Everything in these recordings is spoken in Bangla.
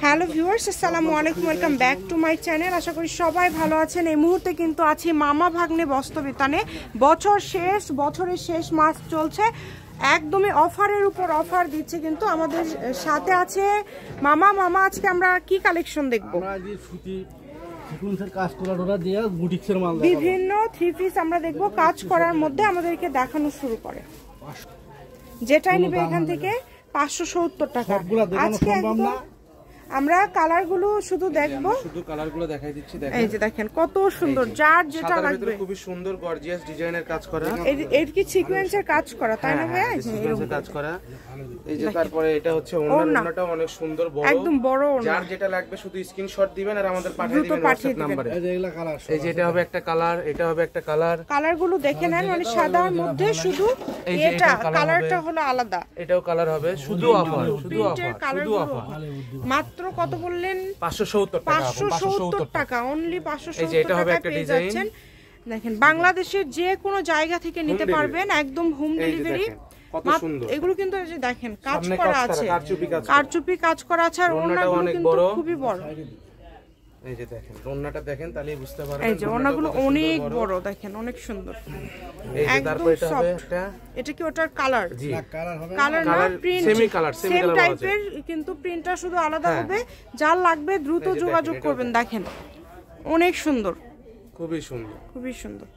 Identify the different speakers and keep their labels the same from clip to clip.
Speaker 1: হ্যালো ভিউয়ার্স, আসসালামু আলাইকুম, welcome back to my channel. আশা করি সবাই ভালো আছেন। এই মুহূর্তে কিন্তু আছি মামা ভাগ্নে বস্ত্রবিতানে। বছরের শেষ মাস চলছে, একদমই অফারের উপর অফার দিচ্ছে। কিন্তু আমাদের সাথে আছে মামা। আজকে আমরা কি কালেকশন দেখবো? বিভিন্ন থ্রি পিস আমরা দেখবো কাজ করার মধ্যে আমাদেরকে দেখানো শুরু করে। যেটাই নিবে এখান থেকে 570 টাকা। আজকে আমরা কালারগুলো শুধু দেখবো,
Speaker 2: শুধু কালারগুলো দেখাই দিচ্ছি।
Speaker 1: এই যে দেখেন কত সুন্দর, যার যেটা লাগবে।
Speaker 2: খুবই সুন্দর গর্জিয়াস ডিজাইনের কাজ করা।
Speaker 1: এর কি সিকোয়েন্সের কাজ করা, তাই না ভাই?
Speaker 2: সিকোয়েন্সের কাজ করা। এই যে তারপরে এটা হচ্ছে ওড়নাটা অনেক সুন্দর, বড়,
Speaker 1: একদম বড় ওড়না।
Speaker 2: যার যেটা লাগবে শুধু স্ক্রিনশট দিবেন আর আমাদের পাঠিয়ে দিবেন WhatsApp নম্বরে। এই যে এটা হবে একটা কালার, এটা হবে একটা কালার।
Speaker 1: কালারগুলো দেখে নেন, মানে সাদার মধ্যে শুধু এটা কালারটা হলো আলাদা।
Speaker 2: এটাও কালার হবে, শুধু অফার, শুধু অফার।
Speaker 1: মাত্র কত বললেন?
Speaker 2: 570 টাকা,
Speaker 1: অনলি 570 টাকা পেয়ে যাচ্ছেন। দেখেন বাংলাদেশের যে কোনো জায়গা থেকে নিতে পারবেন, একদম হোম ডেলিভারি।
Speaker 2: কত সুন্দর
Speaker 1: এগুলো কিন্তু এই যে দেখেন কাজ করা আছে, কারচুপি কাজ করা আছে, আর ওড়নাগুলো কিন্তু খুবই বড়।
Speaker 2: এই যে দেখেন ওড়নাটা দেখেন, তাহলেই বুঝতে পারবেন।
Speaker 1: এই যে ওড়নাগুলো অনেক বড়, দেখেন অনেক সুন্দর।
Speaker 2: এই যে তারপর এটা হবে একটা,
Speaker 1: এটা কি ওটার কালার?
Speaker 2: জি
Speaker 1: কালার না, প্রিন্ট
Speaker 2: সেমি কালার
Speaker 1: টাইপের, কিন্তু প্রিন্টটা শুধু আলাদা হবে। যার লাগবে দ্রুত যোগাযোগ করবেন। দেখেন অনেক সুন্দর,
Speaker 2: খুবই সুন্দর,
Speaker 1: খুবই সুন্দর।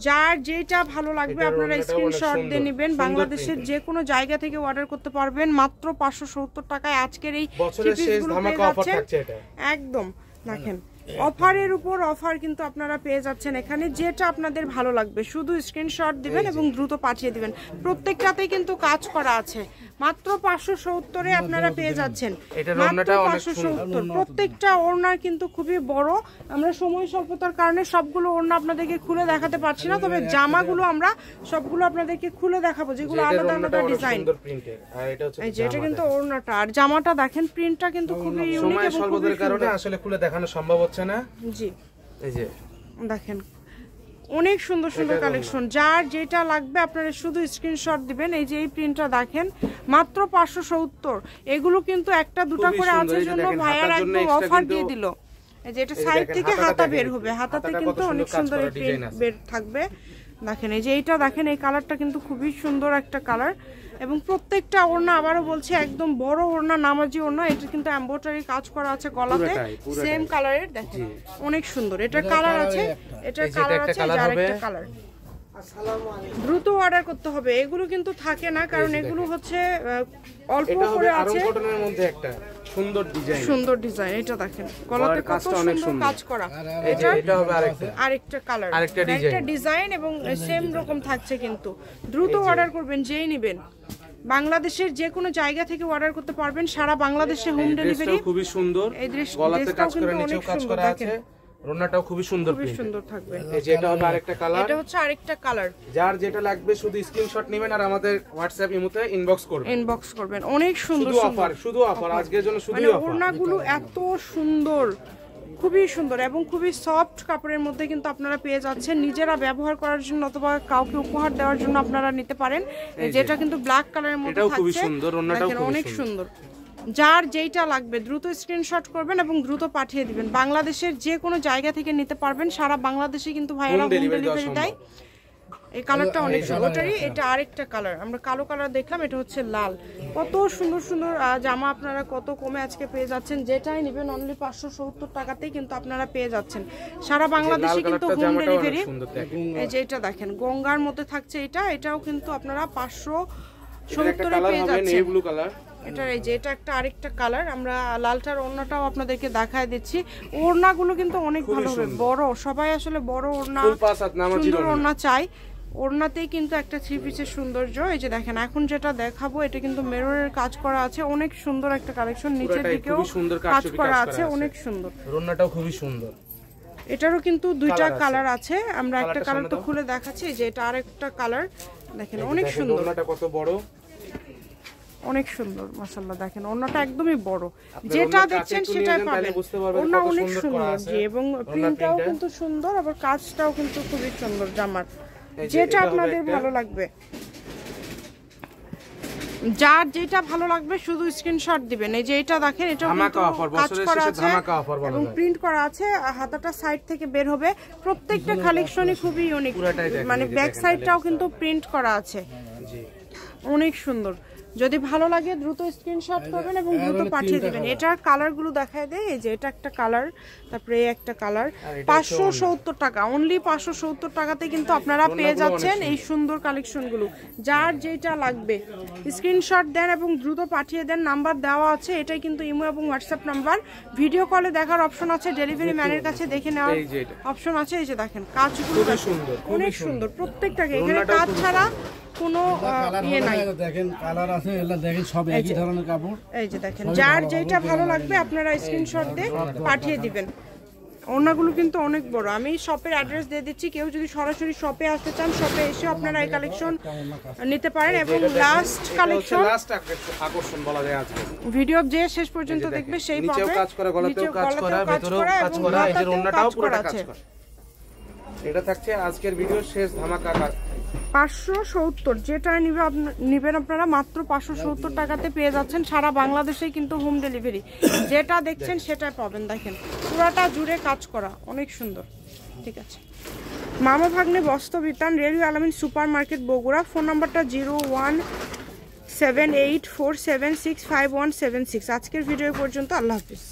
Speaker 1: যার যেটা ভালো লাগবে আপনারা স্ক্রিনশট দিয়ে নেবেন। বাংলাদেশের যে কোনো জায়গা থেকে অর্ডার করতে পারবেন মাত্র 570 টাকায়। আজকের এই
Speaker 2: বছরের শেষ ধামাকা অফার থাকছে এটা
Speaker 1: একদম। দেখেন অফারের উপর অফার কিন্তু আপনারা পেয়ে যাচ্ছেন এখানে। যেটা আপনাদের ভালো লাগবে শুধু স্ক্রিনশট দিবেন এবং দ্রুত পাঠিয়ে দিবেন। প্রত্যেকটাতেই কিন্তু কাজ করা আছে। মাত্র 570 এ আপনারা পেয়ে যাচ্ছেন। মাত্র 570। প্রত্যেকটা ওড়না কিন্তু খুবই বড়। আমরা সময় স্বল্পতার কারণে সবগুলো ওড়না আপনাদেরকে খুলে দেখাতে পারছি না, তবে জামাগুলো আমরা সবগুলো আপনাদেরকে খুলে দেখাবো, যেগুলো আলাদা আলাদা ডিজাইন। এই যে এটা কিন্তু ওড়নাটা, আর জামাটা দেখেন প্রিন্টটা কিন্তু খুবই ইউনিক এবং
Speaker 2: স্বল্পতার কারণে আসলে খুলে দেখানো সম্ভব হচ্ছে না।
Speaker 1: জি
Speaker 2: এই যে
Speaker 1: দেখেন অনেক সুন্দর সুন্দর কালেকশন। যার যেটা লাগবে আপনারা শুধু স্ক্রিনশট দিবেন। এই যে এই প্রিন্টটা দেখেন মাত্র 570। এগুলো কিন্তু একটা দুটো করে আছে জন্য ভাইয়ার একদম অফার দিয়ে দিল। এই যে এটা সাইড থেকে হাতা বের হবে, হাতাতে কিন্তু অনেক সুন্দর এই প্রিন্ট বের থাকবে। দেখেন এই যে এইটা দেখেন, এই কালারটা কিন্তু খুবই সুন্দর একটা কালার। এবং প্রত্যেকটা ওড়না, আবারও বলছি, একদম বড় ওড়না, নামাজি ওড়না। এটা কিন্তু এমব্রয়ডারি কাজ করা আছে গলাতে, সেম কালারের। দেখেন অনেক সুন্দর। এটার কালার আছে, এটার কালার আছে, আর একটা কালার। দ্রুত অর্ডার করতে হবে। এগুলো কিন্তু থাকে না, কারণ এগুলো হচ্ছে অল্প করে আছে।
Speaker 2: কটনের মধ্যে একটা সুন্দর ডিজাইন,
Speaker 1: সুন্দর ডিজাইন। এটা দেখেন গলাতে কত সুন্দর কাজ করা।
Speaker 2: এটা হবে
Speaker 1: আরেকটা কালার,
Speaker 2: আরেকটা
Speaker 1: ডিজাইন, এবং সেম রকম থাকছে। কিন্তু দ্রুত অর্ডার করবেন, যেই নেবেন। বাংলাদেশের যে কোনো জায়গা থেকে অর্ডার করতে পারবেন, সারা বাংলাদেশে হোম ডেলিভারি।
Speaker 2: খুবই সুন্দর, গলাতে কাজ করা, নিচেও কাজ করা আছে। ওড়নাটাও খুবই সুন্দর,
Speaker 1: খুবই সুন্দর থাকবে।
Speaker 2: এই যে এটা হবে আরেকটা কালার,
Speaker 1: এটা হচ্ছে আরেকটা কালার।
Speaker 2: যার যেটা লাগবে শুধু স্ক্রিনশট নেবেন আর আমাদের WhatsApp ইমোতে ইনবক্স করবেন।
Speaker 1: অনেক সুন্দর,
Speaker 2: শুধু অফার আজকের জন্য, শুধু অফার।
Speaker 1: ওড়নাগুলো এত সুন্দর, খুবই সুন্দর এবং খুবই সফট কাপড়ের মধ্যে কিন্তু আপনারা পেয়ে যাচ্ছেন। নিজেরা ব্যবহার করার জন্য অথবা কাউকে উপহার দেওয়ার জন্য আপনারা নিতে পারেন। যেটা কিন্তু ব্ল্যাক কালারের মধ্যে থাকছে,
Speaker 2: খুবই সুন্দর, ওড়নাটাও
Speaker 1: অনেক সুন্দর। যার যেটা লাগবে দ্রুত স্ক্রিনশট করবেন এবং দ্রুত পাঠিয়ে দিবেন। বাংলাদেশের যে কোনো জায়গা থেকে নিতে পারবেন, সারা বাংলাদেশে কিন্তু ভাইয়ারা হোম ডেলিভারি দেয়। এই কালারটা অনেক সুন্দর। এটা আরেকটা কালার, আমরা কালো কালার দেখলাম, এটা হচ্ছে লাল। কত সুন্দর সুন্দর জামা আপনারা কত কমে আজকে পেয়ে যাচ্ছেন। যেটাই নেবেন অনলি 570 টাকাতেই কিন্তু আপনারা পেয়ে যাচ্ছেন। সারা বাংলাদেশে কিন্তু হোম ডেলিভারি। এই যে এটা দেখেন গঙ্গার মধ্যে থাকছে, এটাও কিন্তু আপনারা 570 এ পেয়ে যাচ্ছেন। এটা একটা আরেকটা কালার। আমরা লালটার ওড়নাটাও আপনাদেরকে দেখায় দিচ্ছি। ওড়নাগুলো কিন্তু অনেক ভালো হবে, বড়। সবাই আসলে বড় ওড়না, সুন্দর ওড়না চাই। ওড়নাতেই কিন্তু একটা থ্রি পিসের সৌন্দর্য। এই যে দেখেন এখন যেটা দেখাবো, এটা কিন্তু মেরুনের কাজ করা আছে, অনেক সুন্দর একটা কালেকশন। নিচের দিকেও কাজ করা আছে, অনেক সুন্দর।
Speaker 2: ওড়নাটাও খুবই সুন্দর।
Speaker 1: এটারও কিন্তু দুইটা কালার আছে। আমরা একটা কালার তো খুলে দেখাচ্ছি, যে এটা আরেকটা কালার। দেখেন অনেক সুন্দর,
Speaker 2: ওড়নাটা কত বড়,
Speaker 1: অনেক সুন্দর। মাশাআল্লাহ দেখেন ওড়নাটা একদমই বড়। যেটা দেখছেন সেটাই পাবেন। ওড়না অনেক সুন্দর, জি, এবং প্রিন্টটাও কিন্তু সুন্দর, আবার কাজটাও কিন্তু খুবই সুন্দর জামার। যেটা আপনাদের ভালো লাগবে। যার যেটা ভালো লাগবে শুধু স্ক্রিনশট দিবেন। এই যে এটা দেখেন, এটা কাজ করা আছে এবং প্রিন্ট করা আছে, হাতাটা সাইড থেকে বের হবে। প্রত্যেকটা কালেকশনই খুবই ইউনিক, মানে ব্যাক সাইডটাও কিন্তু প্রিন্ট করা আছে, অনেক সুন্দর। যদি ভালো লাগে দ্রুত স্ক্রিনশট করবেন এবং দ্রুত পাঠিয়ে দিবেন। এটার কালারগুলো দেখায় দেয়, এই যে এটা একটা কালার, তারপরে এই একটা কালার। 570 টাকা, অনলি 570 টাকাতে কিন্তু আপনারা পেয়ে যাচ্ছেন এই সুন্দর কালেকশনগুলো। যার যেটা লাগবে স্ক্রিনশট দেন এবং দ্রুত পাঠিয়ে দেন। নাম্বার দেওয়া আছে, এটাই কিন্তু ইমো এবং হোয়াটসঅ্যাপ নাম্বার। ভিডিও কলে দেখার অপশন আছে, ডেলিভারি ম্যানের কাছে দেখে নেওয়ার অপশন আছে। এই যে দেখেন কাজগুলো অনেক সুন্দর প্রত্যেকটাকে, এখানে কাজ ছাড়া কোনো ইয়ে নাই।
Speaker 3: দেখেন কালার আছে, এগুলা দেখেন সব একই ধরনের কাপড়।
Speaker 1: এই যে দেখেন, যার যেটা ভালো লাগবে আপনারা স্ক্রিনশট দিয়ে পাঠিয়ে দিবেন। ওড়নাগুলো কিন্তু অনেক বড়। আমি শপের অ্যাড্রেস দিয়ে দিচ্ছি, কেউ যদি সরাসরি শপে আসতে চান শপে এসে আপনারা এই কালেকশন নিতে পারেন। এবং লাস্ট কালেকশন,
Speaker 2: লাস্ট আকর্ষণ বলা যায় আজকে।
Speaker 1: ভিডিও যে শেষ পর্যন্ত দেখবে সেই পাবে।
Speaker 2: নিচেও কাজ করা, গলাতেও কাজ করা, ভিতরেও কাজ করা, এই যে ওড়নাটাও পুরোটা কাজ করা। এটা থাকছে আজকের ভিডিওর শেষ ধামাকা।
Speaker 1: 570, যেটা নিবেন আপনারা মাত্র 570 টাকাতে পেয়ে যাচ্ছেন। সারা বাংলাদেশে কিন্তু হোম ডেলিভারি, যেটা দেখছেন সেটাই পাবেন। দেখেন পুরাটা জুড়ে কাজ করা, অনেক সুন্দর। ঠিক আছে, মামা ভাগ্নে বস্ত্র বিতান, রেলওয়ে আলামিন সুপার মার্কেট, বগুড়া। ফোন নাম্বারটা 017847655176। আজকের ভিডিও পর্যন্ত, আল্লাহ হাফিজ।